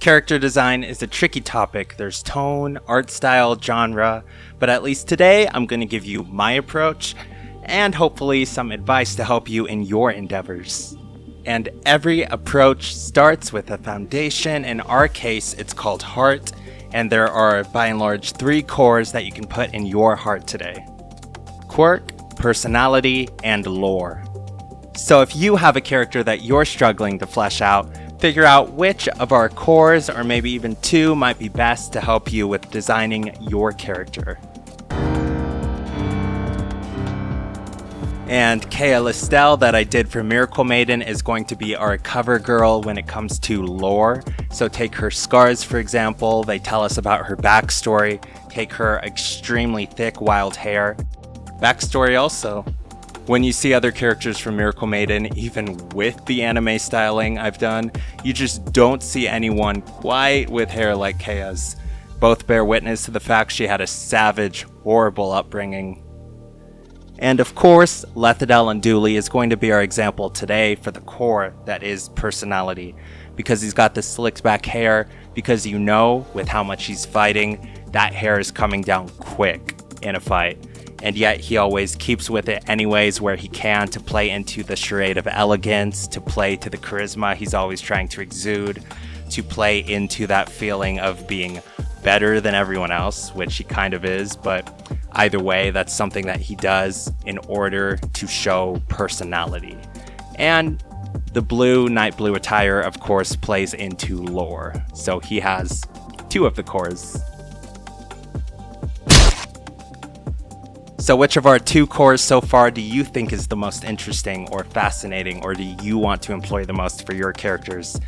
Character design is a tricky topic. There's tone, art style, genre, but at least today I'm going to give you my approach and hopefully some advice to help you in your endeavors. And every approach starts with a foundation. In our case, it's called heart, and there are by and large 3 cores that you can put in your heart today: quirk, personality, and lore. So if you have a character that you're struggling to flesh out, figure out which of our cores, or maybe even 2, might be best to help you with designing your character. And Kea Listel that I did for Miracle Maiden is going to be our cover girl when it comes to lore. So take her scars, for example. They tell us about her backstory. Take her extremely thick wild hair. Backstory also. When you see other characters from Miracle Maiden, even with the anime styling I've done, you just don't see anyone quite with hair like Kea's. Both bear witness to the fact she had a savage, horrible upbringing. And of course, Lathine and Dooley is going to be our example today for the core that is personality. Because he's got the slicked back hair, because you know, with how much he's fighting, that hair is coming down quick in a fight. And yet he always keeps with it anyways where he can to play into the charade of elegance, to play to the charisma he's always trying to exude, to play into that feeling of being better than everyone else, which he kind of is, but either way, that's something that he does in order to show personality. And the blue, night blue attire, of course, plays into lore. So he has 2 of the cores. So which of our 2 cores so far do you think is the most interesting or fascinating, or do you want to employ the most for your characters?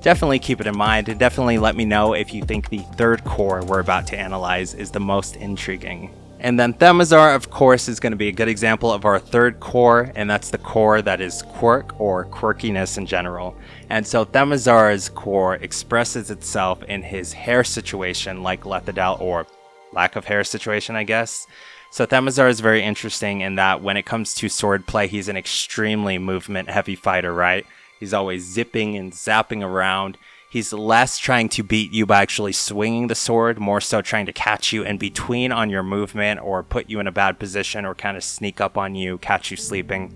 Definitely keep it in mind, and definitely let me know if you think the 3rd core we're about to analyze is the most intriguing. And then Themazar, of course, is going to be a good example of our 3rd core, and that's the core that is quirk, or quirkiness in general. And so Themazar's core expresses itself in his hair situation, like Lathine, or lack of hair situation, I guess. So Themazar is very interesting in that when it comes to swordplay, he's an extremely movement-heavy fighter, right? He's always zipping and zapping around. He's less trying to beat you by actually swinging the sword, more so trying to catch you in between on your movement, or put you in a bad position, or kind of sneak up on you, catch you sleeping.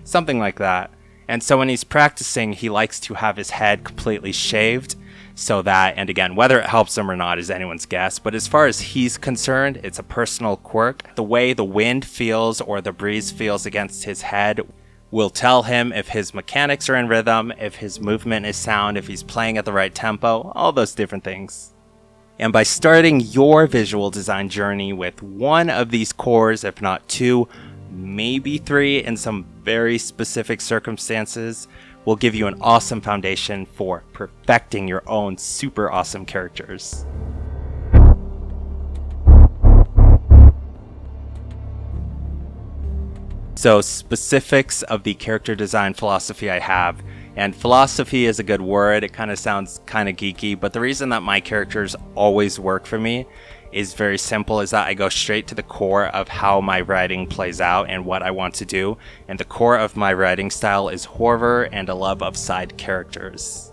Something like that. And so when he's practicing, he likes to have his head completely shaved, so that, and again, whether it helps him or not is anyone's guess, but as far as he's concerned, it's a personal quirk. The way the wind feels or the breeze feels against his head will tell him if his mechanics are in rhythm, if his movement is sound, if he's playing at the right tempo, all those different things. And by starting your visual design journey with 1 of these cores, if not 2, maybe 3 in some very specific circumstances, will give you an awesome foundation for perfecting your own super awesome characters. So specifics of the character design philosophy I have, and philosophy is a good word, it kind of sounds kind of geeky, but the reason that my characters always work for me is very simple, is that I go straight to the core of how my writing plays out and what I want to do, and the core of my writing style is horror and a love of side characters.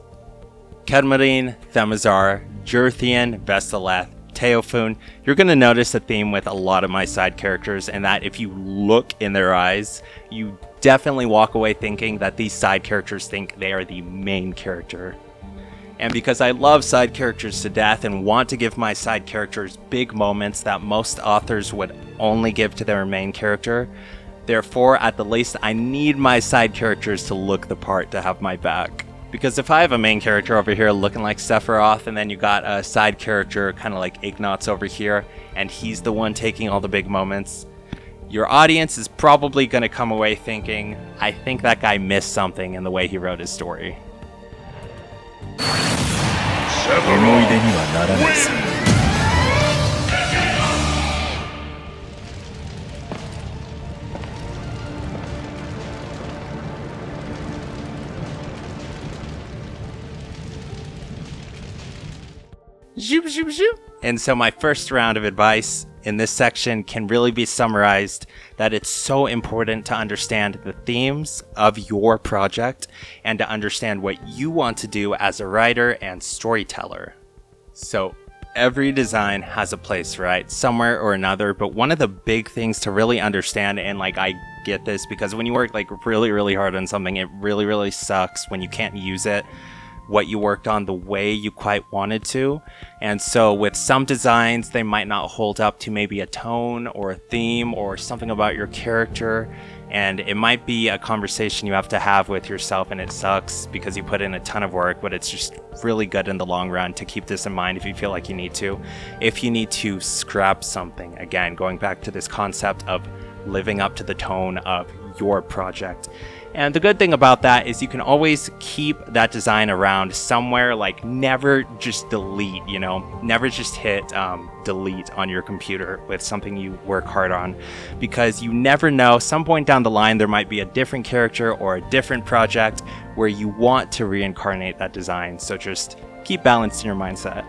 Kedmarine, Themazar, Jurthien, Vestaleth, Teofun, you're going to notice a theme with a lot of my side characters, and that if you look in their eyes, you definitely walk away thinking that these side characters think they are the main character. And because I love side characters to death and want to give my side characters big moments that most authors would only give to their main character, therefore, at the least, I need my side characters to look the part to have my back. Because if I have a main character over here looking like Sephiroth, and then you got a side character kind of like Ignatz over here, and he's the one taking all the big moments, your audience is probably going to come away thinking, I think that guy missed something in the way he wrote his story. 思い出にはならないさ。And so my first round of advice in this section can really be summarized that it's so important to understand the themes of your project and to understand what you want to do as a writer and storyteller. So every design has a place, right? Somewhere or another, but one of the big things to really understand, and like I get this because when you work like really, really hard on something, it really, really sucks when you can't use it, what you worked on the way you quite wanted to. And so with some designs, they might not hold up to maybe a tone or a theme or something about your character. And it might be a conversation you have to have with yourself, and it sucks because you put in a ton of work, but it's just really good in the long run to keep this in mind if you feel like you need to. If you need to scrap something, again, going back to this concept of living up to the tone of your project. And the good thing about that is you can always keep that design around somewhere, like never just delete, never just hit delete on your computer with something you work hard on, because you never know, some point down the line there might be a different character or a different project where you want to reincarnate that design. So just keep balanced in your mindset.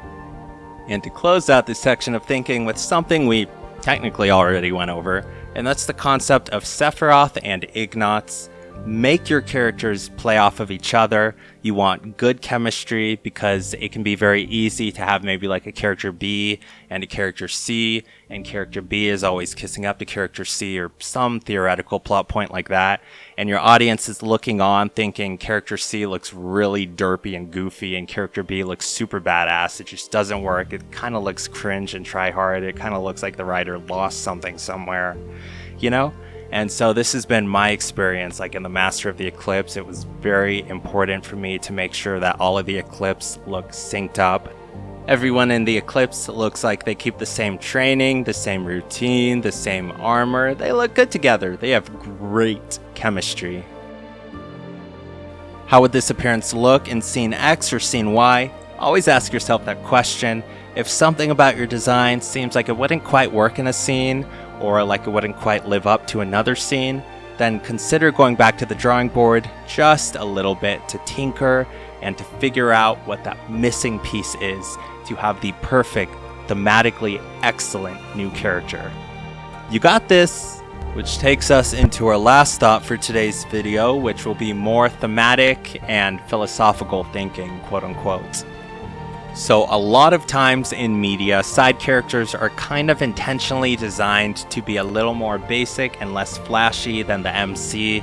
And to close out this section of thinking with something we technically already went over, and that's the concept of Sephiroth and Ignatz. Make your characters play off of each other. You want good chemistry because it can be very easy to have maybe like a character B and a character C, and character B is always kissing up to character C or some theoretical plot point like that. And your audience is looking on thinking character C looks really derpy and goofy and character B looks super badass. It just doesn't work. It kind of looks cringe and try hard. It kind of looks like the writer lost something somewhere, And so this has been my experience, like in the Master of the Eclipse. It was very important for me to make sure that all of the Eclipse look synced up. Everyone in the Eclipse looks like they keep the same training, the same routine, the same armor. They look good together. They have great chemistry. How would this appearance look in scene X or scene Y? Always ask yourself that question. If something about your design seems like it wouldn't quite work in a scene, or like it wouldn't quite live up to another scene, then consider going back to the drawing board just a little bit to tinker and to figure out what that missing piece is to have the perfect, thematically excellent new character. You got this! Which takes us into our last thought for today's video, which will be more thematic and philosophical thinking, quote unquote. So a lot of times in media, side characters are kind of intentionally designed to be a little more basic and less flashy than the MC,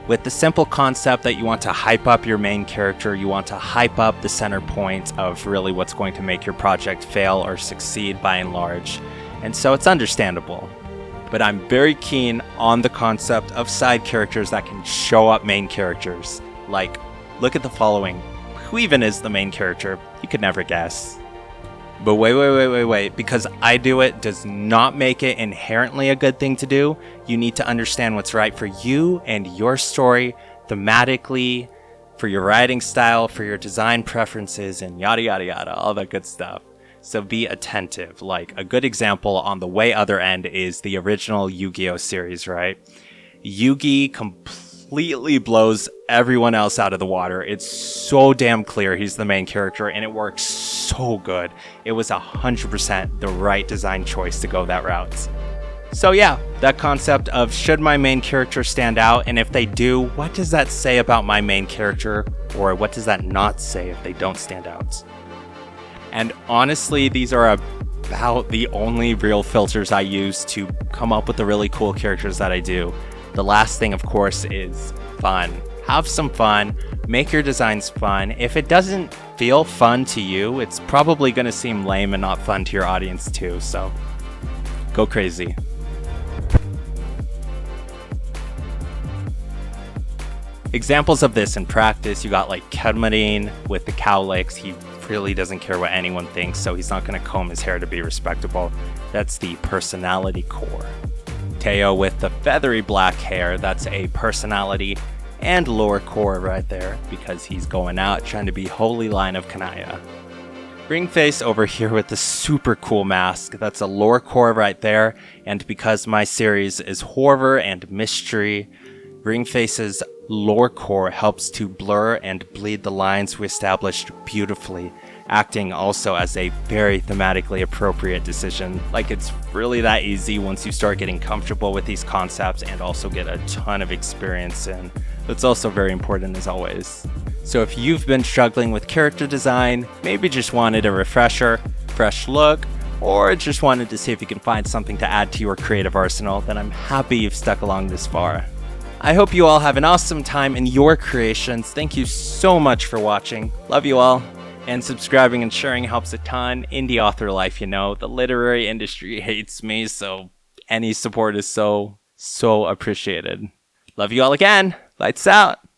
with the simple concept that you want to hype up your main character, you want to hype up the center point of really what's going to make your project fail or succeed by and large. And so it's understandable. But I'm very keen on the concept of side characters that can show up main characters. Like, look at the following. Who even is the main character? You could never guess. But wait, because I do it does not make it inherently a good thing to do. You need to understand what's right for you and your story, thematically, for your writing style, for your design preferences, and yada yada yada, all that good stuff. So be attentive. Like, a good example on the way other end is the original Yu-Gi-Oh series, right? Yugi completely blows everyone else out of the water. It's so damn clear he's the main character, and it works so good. It was 100% the right design choice to go that route. So yeah, that concept of should my main character stand out, and if they do, what does that say about my main character, or what does that not say if they don't stand out? And honestly, these are about the only real filters I use to come up with the really cool characters that I do. The last thing, of course, is fun. Have some fun, make your designs fun. If it doesn't feel fun to you, it's probably going to seem lame and not fun to your audience too, so go crazy. Examples of this in practice, you got like Kedmarine with the cowlicks. He really doesn't care what anyone thinks, so he's not going to comb his hair to be respectable. That's the personality core. Teo with the feathery black hair, that's a personality and lore core right there, because he's going out trying to be Holy Line of Kanaya. Ringface over here with the super cool mask, that's a lore core right there, and because my series is horror and mystery, Ringface's Lore core helps to blur and bleed the lines we established beautifully, acting also as a very thematically appropriate decision. Like, it's really that easy once you start getting comfortable with these concepts and also get a ton of experience in. That's also very important as always. So if you've been struggling with character design, maybe just wanted a refresher, fresh look, or just wanted to see if you can find something to add to your creative arsenal, then I'm happy you've stuck along this far. I hope you all have an awesome time in your creations. Thank you so much for watching. Love you all. And subscribing and sharing helps a ton. Indie author life, you know. The literary industry hates me, so any support is so appreciated. Love you all again. Lights out.